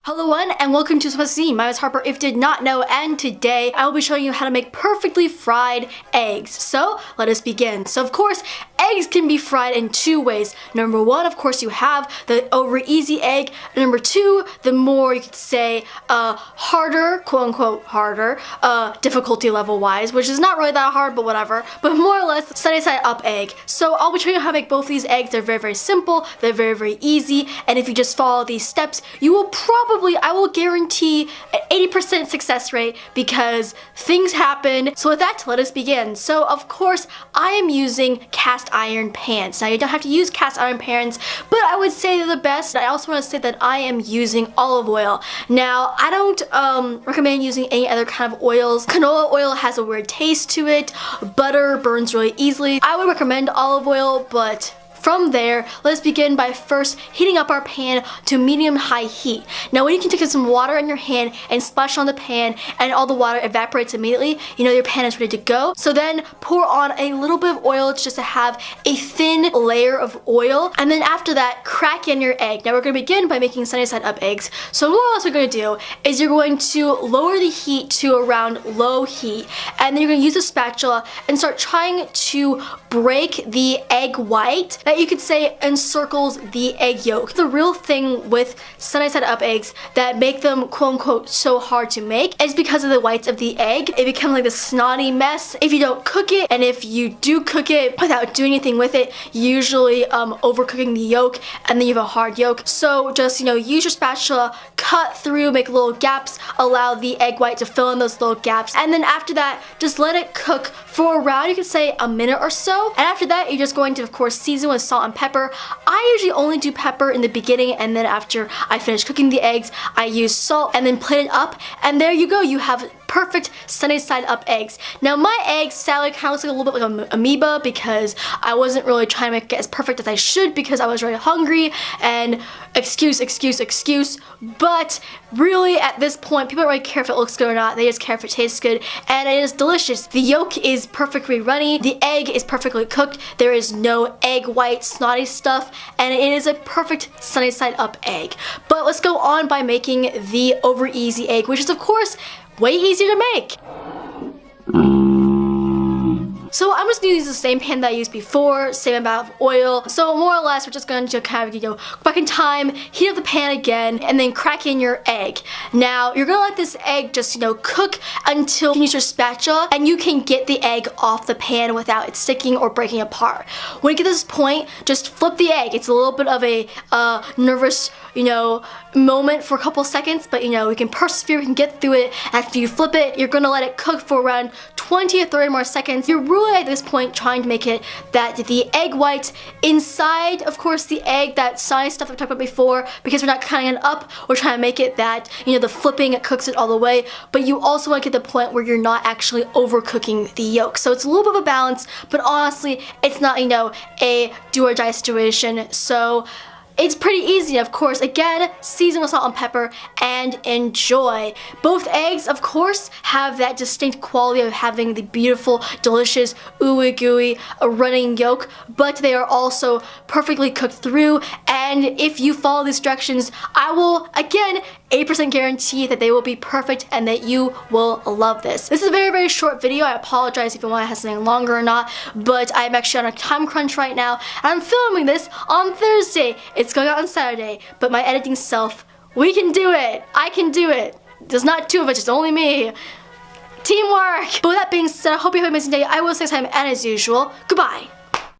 Hello everyone and welcome to Spacey. My name is Harper if you did not know, and today I will be showing you how to make perfectly fried eggs. So let us begin. So of course, eggs can be fried in two ways. Number one, of course, you have the over easy egg. Number two, the more you could say harder, quote unquote harder, difficulty level wise, which is not really that hard, but whatever. But more or less sunny side up egg. So I'll be showing you how to make both these eggs. They're very simple. They're very easy. And if you just follow these steps, you will I will guarantee an 80% success rate because things happen. So with that, let us begin. So of course, I am using cast iron pans. Now you don't have to use cast iron pans, but I would say they're the best. I also want to say that I am using olive oil. Now I don't recommend using any other kind of oils. Canola oil has a weird taste to it. Butter burns really easily. I would recommend olive oil, but from there, let's begin by first heating up our pan to medium-high heat. Now when you can take some water in your hand and splash on the pan and all the water evaporates immediately, you know your pan is ready to go. So then pour on a little bit of oil just to have a thin layer of oil. And then after that, crack in your egg. Now we're going to begin by making sunny side up eggs. So what else we're going to do is you're going to lower the heat to around low heat. And then you're going to use a spatula and start trying to break the egg white that you could say encircles the egg yolk. The real thing with sunny side up eggs that make them quote unquote so hard to make is because of the whites of the egg. It becomes like this snotty mess if you don't cook it, and if you do cook it without doing anything with it, usually overcooking the yolk, and then you have a hard yolk. So just, you know, use your spatula, cut through, make little gaps, allow the egg white to fill in those little gaps, and then after that, just let it cook for around, you could say, a minute or so. And after that, you're just going to, of course, season with salt and pepper. I usually only do pepper in the beginning, and then after I finish cooking the eggs, I use salt and then plate it up, and there you go. You have perfect sunny side up eggs. Now my eggs sadly kind of looks like a little bit like an amoeba because I wasn't really trying to make it as perfect as I should because I was really hungry, and excuse, but really at this point people don't really care if it looks good or not. They just care if it tastes good, and it is delicious. The yolk is perfectly runny, the egg is perfectly cooked, there is no egg white snotty stuff, and it is a perfect sunny side up egg. But let's go on by making the over easy egg, which is of course way easier to make. So I'm just gonna use the same pan that I used before, same amount of oil. So more or less, we're just going to kind of, go back in time, heat up the pan again, and then crack in your egg. Now, you're gonna let this egg just, cook until you can use your spatula and you can get the egg off the pan without it sticking or breaking apart. When you get to this point, just flip the egg. It's a little bit of a nervous, moment for a couple seconds, but we can persevere, we can get through it. After you flip it, you're gonna let it cook for around 20 or 30 more seconds. You're really at this point trying to make it that the egg white inside, of course, the egg, that sunny stuff that we talked about before, because we're not cutting it up, we're trying to make it that, the flipping cooks it all the way, but you also want to get to the point where you're not actually overcooking the yolk. So it's a little bit of a balance, but honestly, it's not, a do or die situation. So it's pretty easy, of course. Again, season with salt and pepper and enjoy. Both eggs, of course, have that distinct quality of having the beautiful, delicious, ooey gooey, running yolk, but they are also perfectly cooked through, and if you follow these directions, I will, again, 80% guarantee that they will be perfect and that you will love this. This is a very short video. I apologize if you want to have something longer or not, but I'm actually on a time crunch right now, and I'm filming this on Thursday. It's going out on Saturday, but my editing self, we can do it. I can do it. There's not two of us, it's only me. Teamwork! But with that being said, I hope you have an amazing day. I will say time, and as usual, goodbye.